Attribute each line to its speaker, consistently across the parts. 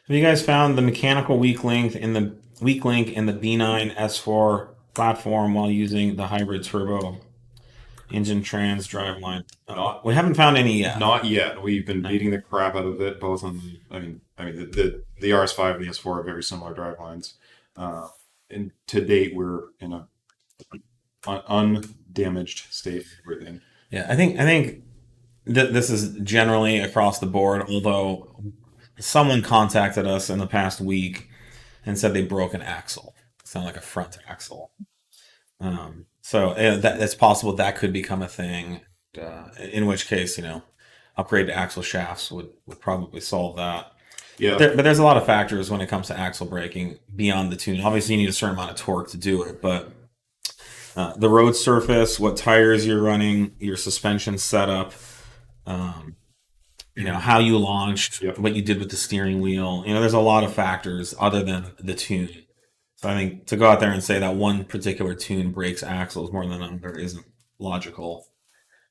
Speaker 1: Have you guys found the mechanical weak link in the B9 S4 platform while using the hybrid turbo engine trans driveline?
Speaker 2: Not
Speaker 1: We haven't found any yet.
Speaker 2: not yet. We've been
Speaker 1: No.
Speaker 2: beating the crap out of it both on the. The RS5 and the S4 are very similar drivelines. Uh, and to date, we're in a undamaged state of everything.
Speaker 1: Yeah, I think this is generally across the board. Although someone contacted us in the past week and said they broke an axle, sound like a front axle. So that it's possible that could become a thing. In which case, upgrade to axle shafts would probably solve that. But,
Speaker 2: Yeah,
Speaker 1: there's a lot of factors when it comes to axle braking beyond the tune. Obviously, you need a certain amount of torque to do it, but the road surface, what tires you're running, your suspension setup, um, how you launched,
Speaker 2: yep.
Speaker 1: what you did with the steering wheel. There's a lot of factors other than the tune. So I think to go out there and say that one particular tune breaks axles more than another isn't logical.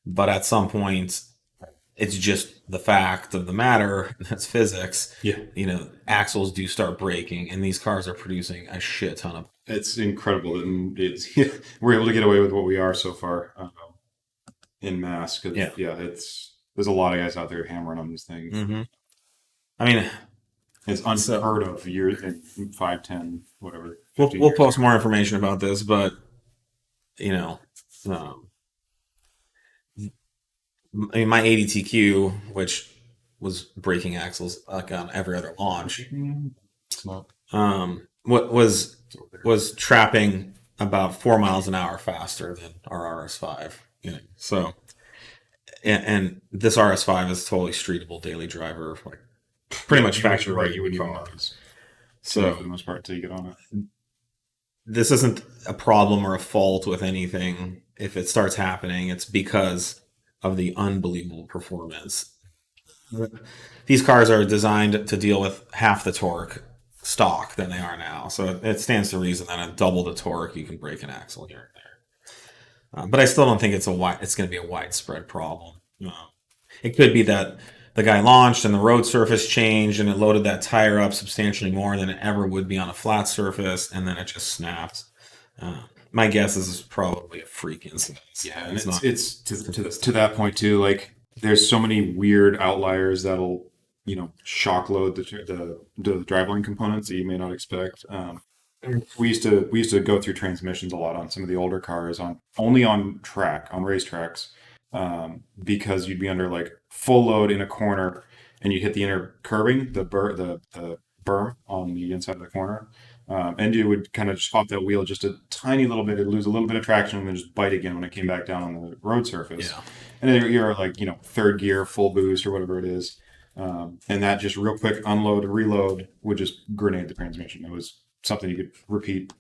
Speaker 1: But at some point, it's just the fact of the matter. That's physics.
Speaker 2: Yeah,
Speaker 1: Axles do start breaking, and these cars are producing a shit ton of.
Speaker 2: it's incredible, and it's we're able to get away with what we are so far in mass. Because
Speaker 1: Yeah.
Speaker 2: it's there's a lot of guys out there hammering on these things.
Speaker 1: hmm I mean,
Speaker 2: It's
Speaker 1: so
Speaker 2: unheard of years in 5, 10, whatever,
Speaker 1: we'll
Speaker 2: 15
Speaker 1: we'll
Speaker 2: years.
Speaker 1: post more information about this, but you know, um, I mean, my 80TQ, which was braking axles like on every other launch,
Speaker 2: It's not.
Speaker 1: what was trapping about 4 miles an hour faster than our RS5. So and this RS5 is totally streetable daily driver, like pretty much factory
Speaker 2: Right,
Speaker 1: ready
Speaker 2: you wouldn't even
Speaker 1: car.
Speaker 2: notice. For
Speaker 1: So
Speaker 2: the most part until you get on it.
Speaker 1: this isn't a problem or a fault with anything. If it starts happening, it's because of the unbelievable performance. These cars are designed to deal with half the torque stock than they are now. So it stands to reason that at double the torque, you can break an axle here and there. But I still don't think it's going to be a widespread problem. It could be that the guy launched and the road surface changed and it loaded that tire up substantially more than it ever would be on a flat surface, and then it just snaps. My guess is it's probably a freak incident.
Speaker 2: Yeah, and
Speaker 1: It's not.
Speaker 2: it's to that point too. Like, there's so many weird outliers that'll shock load the driveline components that you may not expect. We used to go through transmissions a lot on some of the older cars on only on racetracks, because you'd be under like full load in a corner and you hit the inner curbing, the berm on the inside of the corner, and you would kind of just pop that wheel just a tiny little bit, it'd lose a little bit of traction, and then just bite again when it came back down on the road surface.
Speaker 1: Yeah.
Speaker 2: And then you're like third gear, full boost or whatever it is, and that just real quick unload, reload would just grenade the transmission. It was something you could repeat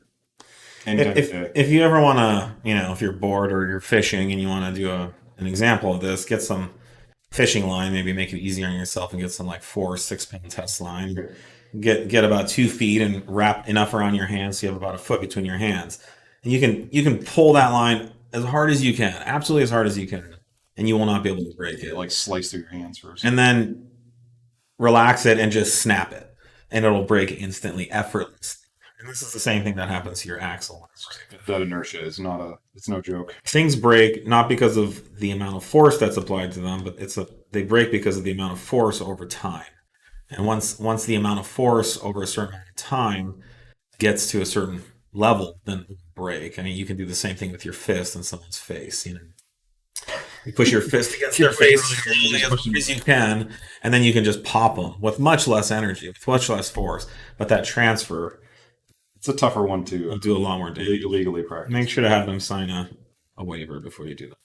Speaker 2: anytime of the day.
Speaker 1: If you ever want to, if you're bored or you're fishing and you want to do an example of this, get some fishing line, maybe make it easier on yourself and get some like 4 or 6 pound test line. Get about 2 feet and wrap enough around your hands so you have about a foot between your hands. And you can pull that line as hard as you can, absolutely as hard as you can, and you will not be able to break it.
Speaker 2: Like slice through your hands first.
Speaker 1: And then relax it and just snap it, and it'll break instantly, effortlessly. And this is the same thing that happens to your axle.
Speaker 2: That inertia is it's no joke.
Speaker 1: Things break not because of the amount of force that's applied to them, but they break because of the amount of force over time. And once the amount of force over a certain amount of time gets to a certain level, then it will break. I mean, you can do the same thing with your fist in someone's face. You push your fist against their face as hard as you can, and then you can just pop them with much less energy, with much less force. But that transfer
Speaker 2: It's a tougher one
Speaker 1: will
Speaker 2: to
Speaker 1: do a lot more damage.
Speaker 2: legally practice.
Speaker 1: Make sure to have them sign a waiver before you do that.